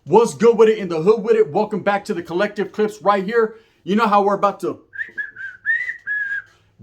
What's good with it in the hood with it? Welcome back to the Collective Clips right here. You know how we're about to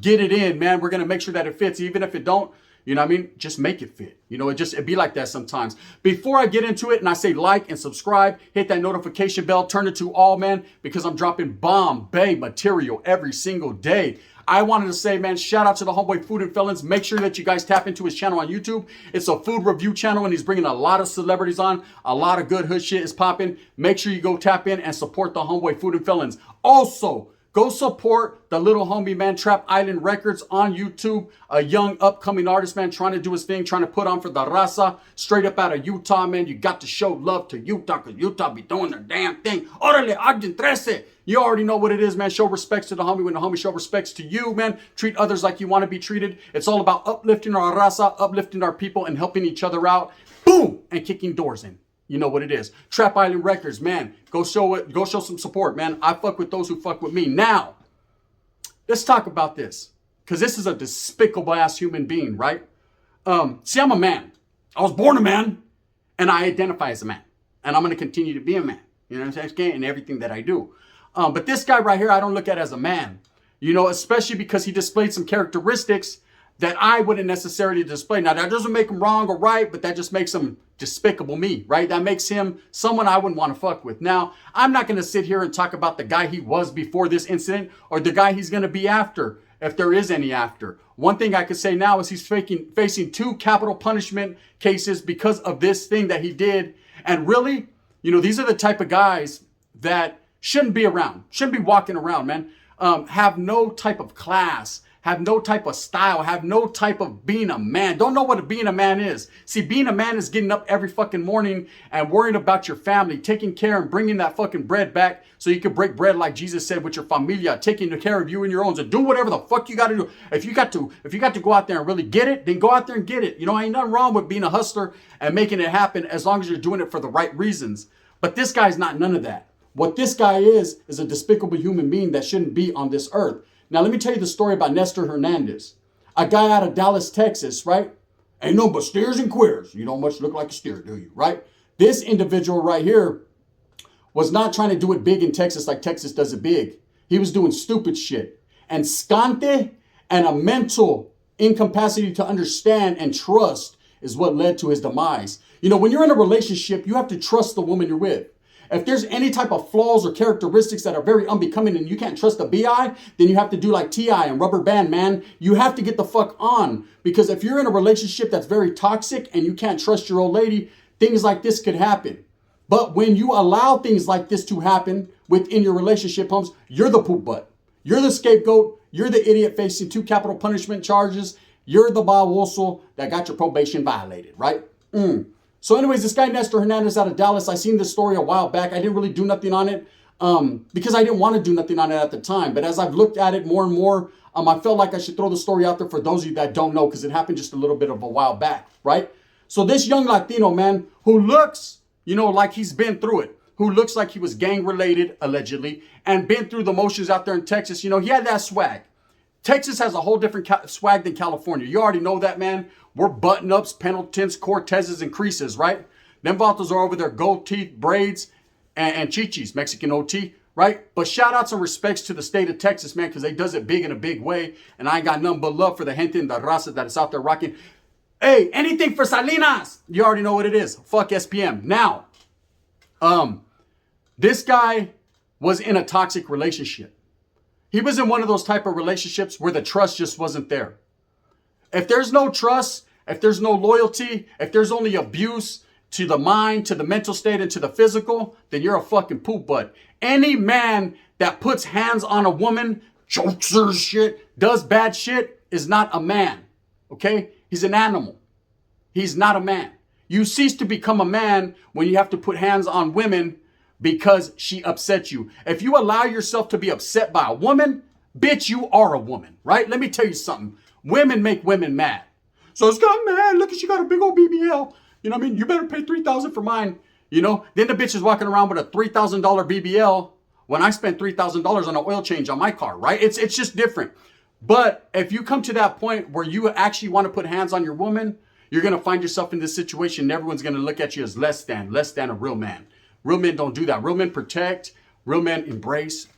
get it in, man. We're going to make sure that it fits. Even if it don't, you know what I mean? Just make it fit. You know, it be like that sometimes. Before I get into it and I say like and subscribe, hit that notification bell, turn it to all, man, because I'm dropping Bombay material every single day. I wanted to say, man, shout out to the Homeboy Food and Felons. Make sure that you guys tap into his channel on YouTube. It's a food review channel, and he's bringing a lot of celebrities on. A lot of good hood shit is popping. Make sure you go tap in and support the Homeboy Food and Felons. Also, go support the little homie, man, Trap Island Records on YouTube. A young upcoming artist, man, trying to do his thing, trying to put on for the raza. Straight up out of Utah, man. You got to show love to Utah because Utah be doing their damn thing. Orale, Argent 13. You already know what it is, man. Show respects to the homie when the homie show respects to you, man. Treat others like you want to be treated. It's all about uplifting our raza, uplifting our people, and helping each other out. Boom! And kicking doors in. You know what it is. Trap Island Records, man. Go show it. Go show some support, man. I fuck with those who fuck with me. Now, let's talk about this. Because this is a despicable ass human being, right? See, I'm a man. I was born a man. And I identify as a man. And I'm going to continue to be a man. You know what I'm saying? In everything that I do. But this guy right here, I don't look at as a man. You know, especially because he displayed some characteristics that I wouldn't necessarily display. Now, that doesn't make him wrong or right, but that just makes him despicable me, right? That makes him someone I wouldn't want to fuck with. Now, I'm not going to sit here and talk about the guy he was before this incident or the guy he's going to be after, if there is any after. One thing I could say now is he's facing 2 capital punishment cases because of this thing that he did. And really, you know, these are the type of guys that shouldn't be around, shouldn't be walking around, man. Have no type of class, have no type of style, have no type of being a man. Don't know what being a man is. See, being a man is getting up every fucking morning and worrying about your family, taking care and bringing that fucking bread back so you can break bread like Jesus said with your familia, taking care of you and your own, and do whatever the fuck you got to do. If you got to go out there and really get it, then go out there and get it. You know, ain't nothing wrong with being a hustler and making it happen as long as you're doing it for the right reasons. But this guy's not none of that. What this guy is a despicable human being that shouldn't be on this earth. Now, let me tell you the story about Nestor Hernandez. A guy out of Dallas, Texas, right? Ain't no but steers and queers. You don't much look like a steer, do you, right? This individual right here was not trying to do it big in Texas like Texas does it big. He was doing stupid shit. And scante and a mental incapacity to understand and trust is what led to his demise. You know, when you're in a relationship, you have to trust the woman you're with. If there's any type of flaws or characteristics that are very unbecoming and you can't trust the BI, then you have to do like TI and Rubber Band, man. You have to get the fuck on. Because if you're in a relationship that's very toxic and you can't trust your old lady, things like this could happen. But when you allow things like this to happen within your relationship, homes, you're the poop butt. You're the scapegoat. You're the idiot facing 2 capital punishment charges. You're the baboso that got your probation violated, right? So anyways, this guy Nestor Hernandez out of Dallas, I seen this story a while back. I didn't really do nothing on it because I didn't want to do nothing on it at the time. But as I've looked at it more and more, I felt like I should throw the story out there for those of you that don't know because it happened just a little bit of a while back, right? So this young Latino man who looks, you know, like he's been through it, who looks like he was gang related, allegedly, and been through the motions out there in Texas, you know, he had that swag. Texas has a whole different swag than California. You already know that, man. We're button-ups, Pendletons, Cortezes, and creases, right? Them vatos are over there, gold teeth, braids, and chichis, Mexican OT, right? But shout-outs and respects to the state of Texas, man, because they does it big in a big way. And I ain't got nothing but love for the gente and the raza that is out there rocking. Hey, anything for Salinas. You already know what it is. Fuck SPM. Now, this guy was in a toxic relationship. He was in one of those type of relationships where the trust just wasn't there. If there's no trust, if there's no loyalty, if there's only abuse to the mind, to the mental state, and to the physical, then you're a fucking poop butt. Any man that puts hands on a woman, chokes her shit, does bad shit, is not a man. Okay? He's an animal. He's not a man. You cease to become a man when you have to put hands on women because she upset you. If you allow yourself to be upset by a woman, bitch, you are a woman, right? Let me tell you something. Women make women mad. So it's got mad. Look, she got a big old BBL. You know what I mean? You better pay $3,000 for mine. You know? Then the bitch is walking around with a $3,000 BBL when I spent $3,000 on an oil change on my car, right? It's just different. But if you come to that point where you actually want to put hands on your woman, you're going to find yourself in this situation and everyone's going to look at you as less than a real man. Real men don't do that. Real men protect. Real men embrace.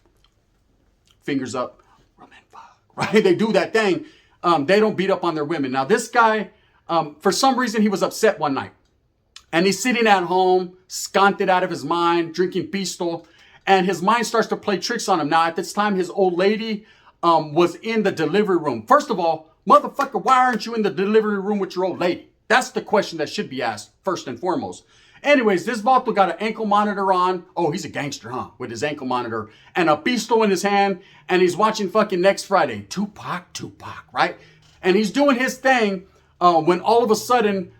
Fingers up. Real men fuck, right? They do that thing. They don't beat up on their women. Now, this guy, for some reason, he was upset one night. And he's sitting at home, scanted out of his mind, drinking pistol. And his mind starts to play tricks on him. Now, at this time, his old lady was in the delivery room. First of all, motherfucker, why aren't you in the delivery room with your old lady? That's the question that should be asked first and foremost. Anyways, this vato got an ankle monitor on. Oh, he's a gangster, huh? With his ankle monitor and a pistol in his hand. And he's watching fucking Next Friday. Tupac, right? And he's doing his thing when all of a sudden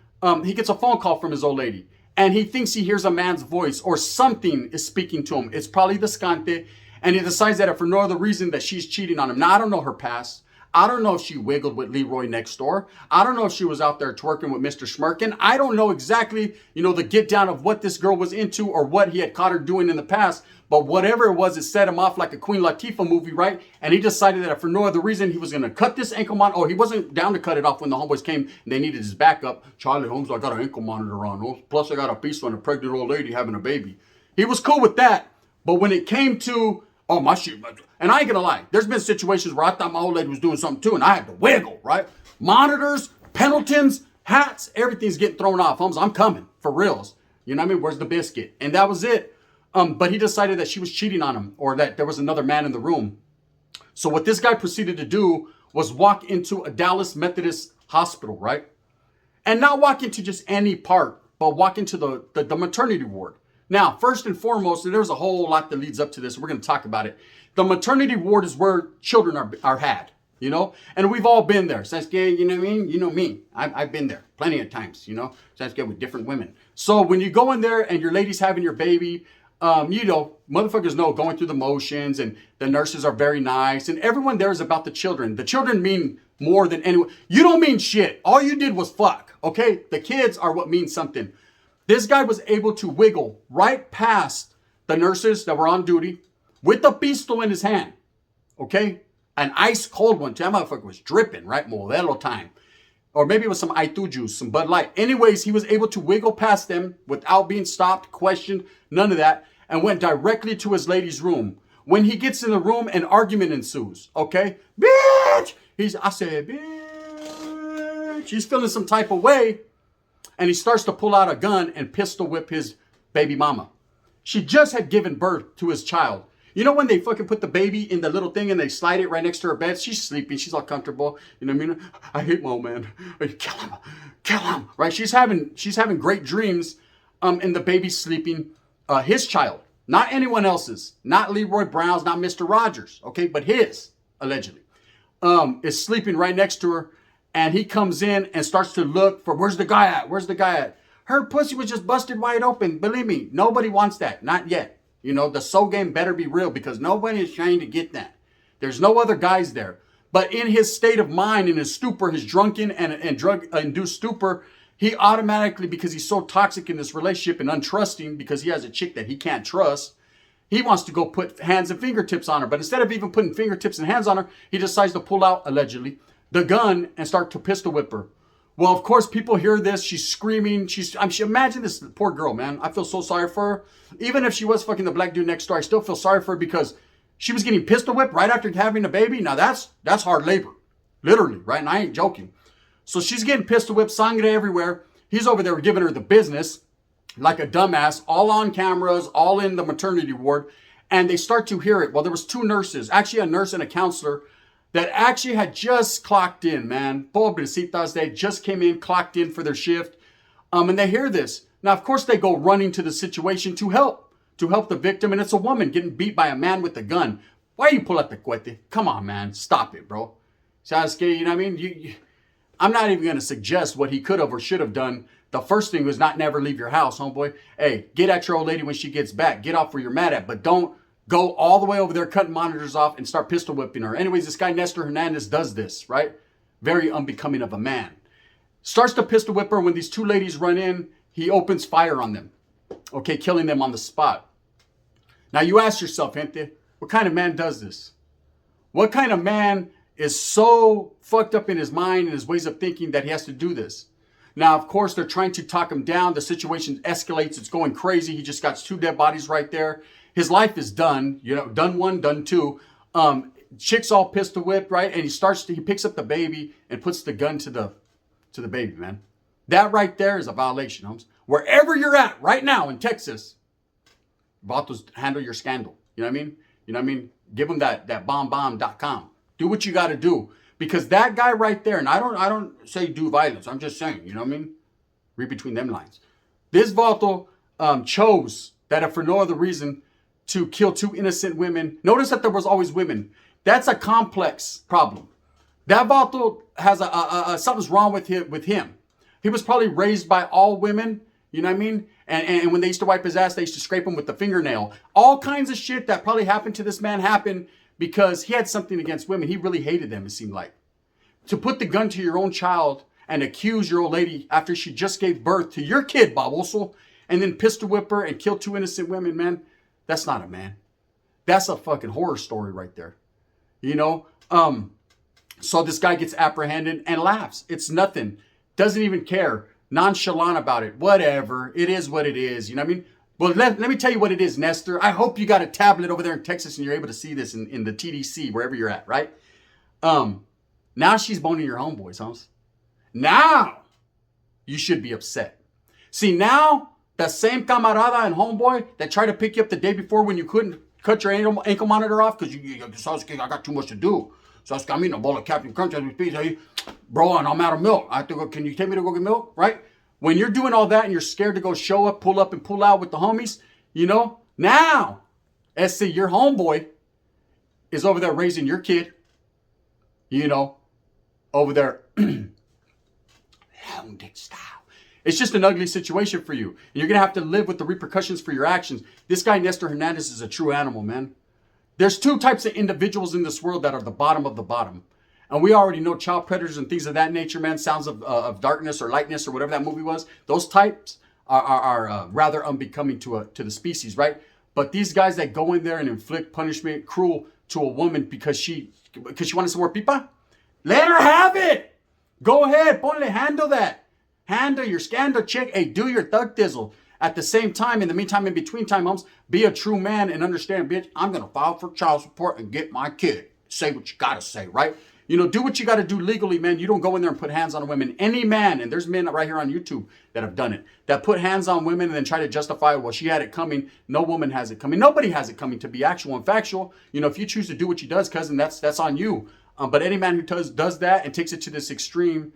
he gets a phone call from his old lady. And he thinks he hears a man's voice or something is speaking to him. It's probably the scante. And he decides that for no other reason that she's cheating on him. Now, I don't know her past. I don't know if she wiggled with Leroy next door. I don't know if she was out there twerking with Mr. Schmirkin. I don't know exactly, the get down of what this girl was into or what he had caught her doing in the past. But whatever it was, it set him off like a Queen Latifah movie, right? And he decided that for no other reason, he was going to cut this ankle monitor. Oh, he wasn't down to cut it off when the homeboys came and they needed his backup. Charlie Holmes, I got an ankle monitor on. Oh, plus, I got a pistol and a pregnant old lady having a baby. He was cool with that. But when it came to, oh, my shit, and I ain't gonna lie, there's been situations where I thought my old lady was doing something too, and I had to wiggle, right? Monitors, Pendletons, hats, everything's getting thrown off. Holmes, I'm coming, for reals. You know what I mean? Where's the biscuit? And that was it. But he decided that she was cheating on him, or that there was another man in the room. So what this guy proceeded to do was walk into a Dallas Methodist hospital, right? And not walk into just any part, but walk into the maternity ward. Now, first and foremost, and there's a whole lot that leads up to this. We're going to talk about it. The maternity ward is where children are had, and we've all been there. Sasuke, you know what I mean? You know me. I've been there plenty of times, Sasuke with different women. So when you go in there and your lady's having your baby, motherfuckers know going through the motions and the nurses are very nice and everyone there is about the children. The children mean more than anyone. You don't mean shit. All you did was fuck, okay? The kids are what means something. This guy was able to wiggle right past the nurses that were on duty with a pistol in his hand, okay? An ice cold one. That motherfucker was dripping, right? Modelo time. Or maybe it was some Aitu juice, some Bud Light. Anyways, he was able to wiggle past them without being stopped, questioned, none of that, and went directly to his lady's room. When he gets in the room, an argument ensues, okay? Bitch! I said, bitch! He's feeling some type of way. And he starts to pull out a gun and pistol whip his baby mama. She just had given birth to his child. You know when they fucking put the baby in the little thing and they slide it right next to her bed? She's sleeping. She's all comfortable. You know what I mean? I hate my old man. Kill him. Right? She's having great dreams. And the baby's sleeping. His child, not anyone else's, not Leroy Brown's, not Mr. Rogers. Okay, but his, allegedly, is sleeping right next to her. And he comes in and starts to look for, where's the guy at? Her pussy was just busted wide open. Believe me, nobody wants that. Not yet. The soul game better be real because nobody is trying to get that. There's no other guys there. But in his state of mind, in his stupor, his drunken and drug-induced stupor, he automatically, because he's so toxic in this relationship and untrusting because he has a chick that he can't trust, he wants to go put hands and fingertips on her. But instead of even putting fingertips and hands on her, he decides to pull out, allegedly, the gun and start to pistol whip her. Well, of course, people hear this. She's screaming. Imagine this poor girl, man. I feel so sorry for her. Even if she was fucking the black dude next door, I still feel sorry for her because she was getting pistol whipped right after having a baby. Now that's hard labor, literally, right? And I ain't joking. So she's getting pistol whipped, sangre everywhere. He's over there giving her the business like a dumbass, all on cameras, all in the maternity ward. And they start to hear it. Well, there was two nurses, actually a nurse and a counselor, that actually had just clocked in, man. Pobrecitas, they just came in, clocked in for their shift. And they hear this. Now, of course, they go running to the situation to help the victim. And it's a woman getting beat by a man with a gun. Why you pull out the cuete? Come on, man. Stop it, bro. Sasuke, you know what I mean? I'm not even going to suggest what he could have or should have done. The first thing was not never leave your house, homeboy. Hey, get at your old lady when she gets back. Get off where you're mad at. But don't go all the way over there, cutting monitors off and start pistol whipping her. Anyways, this guy, Nestor Hernandez, does this, right? Very unbecoming of a man. Starts to pistol whip her. When these two ladies run in, he opens fire on them. Okay, killing them on the spot. Now you ask yourself, gente, what kind of man does this? What kind of man is so fucked up in his mind and his ways of thinking that he has to do this? Now, of course, they're trying to talk him down. The situation escalates. It's going crazy. He just got 2 dead bodies right there. His life is done. You know, done 1, done 2. Chick's all pistol whipped, right? And he picks up the baby and puts the gun to the baby, man. That right there is a violation, Holmes. Wherever you're at right now in Texas, vatos, handle your scandal. You know what I mean? You know what I mean? Give them that bomb.com. Do what you got to do. Because that guy right there, and I don't say do violence. I'm just saying, you know what I mean? Read between them lines. This vato chose that if for no other reason to kill 2 innocent women. Notice that there was always women. That's a complex problem. That vato has something's wrong with him. He was probably raised by all women. You know what I mean? And when they used to wipe his ass, they used to scrape him with the fingernail. All kinds of shit that probably happened to this man happened because he had something against women. He really hated them, it seemed like. To put the gun to your own child and accuse your old lady after she just gave birth to your kid, Bob Wessel, and then pistol whip her and kill 2 innocent women, man, that's not a man. That's a fucking horror story right there. You know? So this guy gets apprehended and laughs. It's nothing. Doesn't even care. Nonchalant about it. Whatever. It is what it is. You know what I mean? Well, let me tell you what it is, Nestor. I hope you got a tablet over there in Texas and you're able to see this in the TDC, wherever you're at, right? Now she's boning your homeboys, huh? Now you should be upset. See, now that same camarada and homeboy that tried to pick you up the day before when you couldn't cut your ankle monitor off because I got too much to do. So I'm eating a bowl of Captain Crunch as we speak. Bro, and I'm out of milk. I have to go. Can you take me to go get milk? Right? When you're doing all that and you're scared to go show up, and pull out with the homies, you know, now, SC, your homeboy is over there raising your kid, you know, over there, hound style. It's just an ugly situation for you. And you're going to have to live with the repercussions for your actions. This guy, Nestor Hernandez, is a true animal, man. There's 2 types of individuals in this world that are the bottom of the bottom. And we already know child predators and things of that nature, man. Sounds of Darkness or Lightness or whatever that movie was. Those types are rather unbecoming to the species, right? But these guys that go in there and inflict punishment cruel to a woman because she wanted some more pipa, let her have it. Go ahead, ponle, handle that. Handle your scandal, chick. Hey, do your thug thizzle. At the same time, in the meantime, in between time, homes, be a true man and understand, bitch, I'm going to file for child support and get my kid. Say what you got to say, right? You know, do what you got to do legally, man. You don't go in there and put hands on women. Any man, and there's men right here on YouTube that have done it, that put hands on women and then try to justify, well, she had it coming. No woman has it coming. Nobody has it coming to be actual and factual. You know, if you choose to do what she does, cousin, that's on you. But any man who does that and takes it to this extreme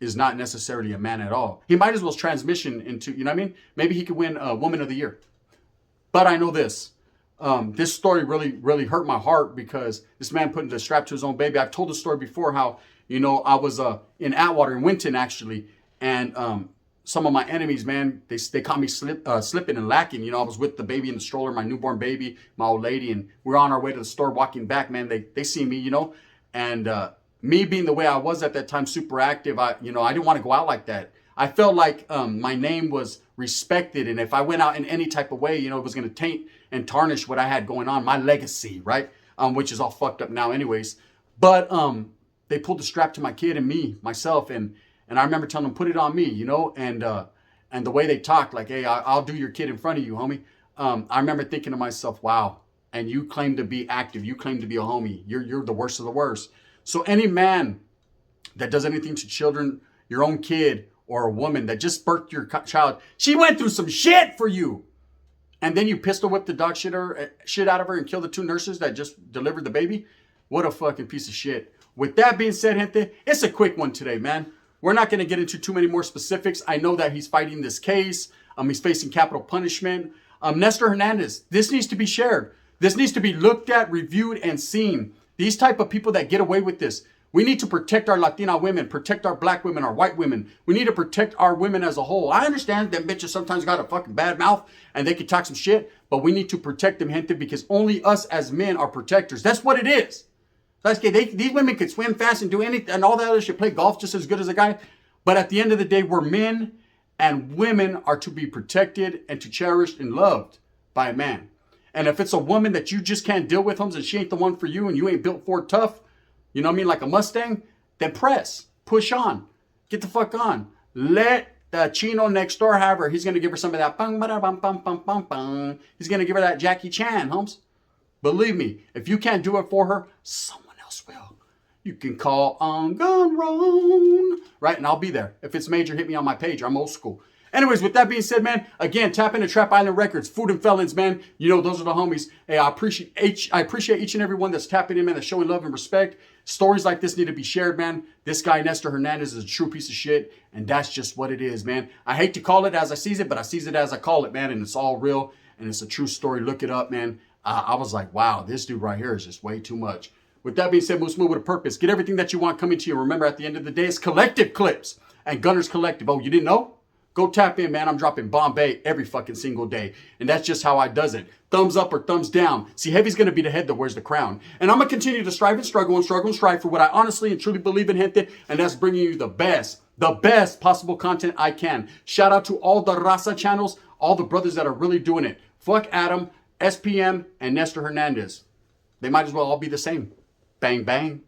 is not necessarily a man at all. He might as well transmission into, you know what I mean? Maybe he could win Woman of the Year. But I know this. This story really hurt my heart because this man put the strap to his own baby. I've told the story before how, you know, I was in Atwater in Winton actually, and some of my enemies, man, they caught me slipping and lacking. You know, I was with the baby in the stroller, my newborn baby, my old lady, and we're on our way to the store walking back, man. They see me, you know, and me being the way I was at that time, super active, I didn't want to go out like that. I felt like my name was respected, and if I went out in any type of way, you know, it was going to taint and tarnish what I had going on, my legacy, right? Which is all fucked up now anyways. But they pulled the strap to my kid and myself, and I remember telling them, put it on me, you know, and the way they talked, like, hey, I'll do your kid in front of you, homie. I remember thinking to myself, wow, and you claim to be active, you claim to be a homie, you're the worst of the worst. So any man that does anything to children, your own kid, or a woman that just birthed your child, she went through some shit for you. And then you pistol whip the dog shit out of her and kill the 2 nurses that just delivered the baby? What a fucking piece of shit. With that being said, gente, it's a quick one today, man. We're not going to get into too many more specifics. I know that he's fighting this case. He's facing capital punishment. Nestor Hernandez, this needs to be shared. This needs to be looked at, reviewed, and seen. These type of people that get away with this. We need to protect our Latina women, protect our black women, our white women. We need to protect our women as a whole. I understand that bitches sometimes got a fucking bad mouth and they can talk some shit, but we need to protect them, gente, because only us as men are protectors. That's what it is. These women could swim fast and do anything and all that other shit, play golf just as good as a guy. But at the end of the day, we're men, and women are to be protected and to cherished and loved by a man. And if it's a woman that you just can't deal with, homes, and she ain't the one for you and you ain't built for tough, you know what I mean, like a Mustang, then push on. Get the fuck on. Let the Chino next door have her. He's going to give her some of that. Bum, bada, bum, bum, bum, bum, bum. He's going to give her that Jackie Chan, Holmes. Believe me, if you can't do it for her, someone else will. You can call on Gun Roan, right? And I'll be there. If it's major, hit me on my page. I'm old school. Anyways, with that being said, man, again, tap into Trap Island Records, Food and Felons, man. You know, those are the homies. Hey, I appreciate each and every one that's tapping in, man, that's showing love and respect. Stories like this need to be shared, man. This guy, Nestor Hernandez, is a true piece of shit, and that's just what it is, man. I hate to call it as I sees it, but I sees it as I call it, man, and it's all real, and it's a true story. Look it up, man. I was like, wow, this dude right here is just way too much. With that being said, move smooth with a purpose. Get everything that you want coming to you. Remember, at the end of the day, it's collective clips and Gunners Collective. Oh, you didn't know? Go tap in, man. I'm dropping Bombay every fucking single day. And that's just how I does it. Thumbs up or thumbs down. See, Heavy's going to be the head that wears the crown. And I'm going to continue to strive and struggle and struggle and strive for what I honestly and truly believe in, gente. And that's bringing you the best possible content I can. Shout out to all the Raza channels, all the brothers that are really doing it. Fuck Adam, SPM, and Nestor Hernandez. They might as well all be the same. Bang, bang.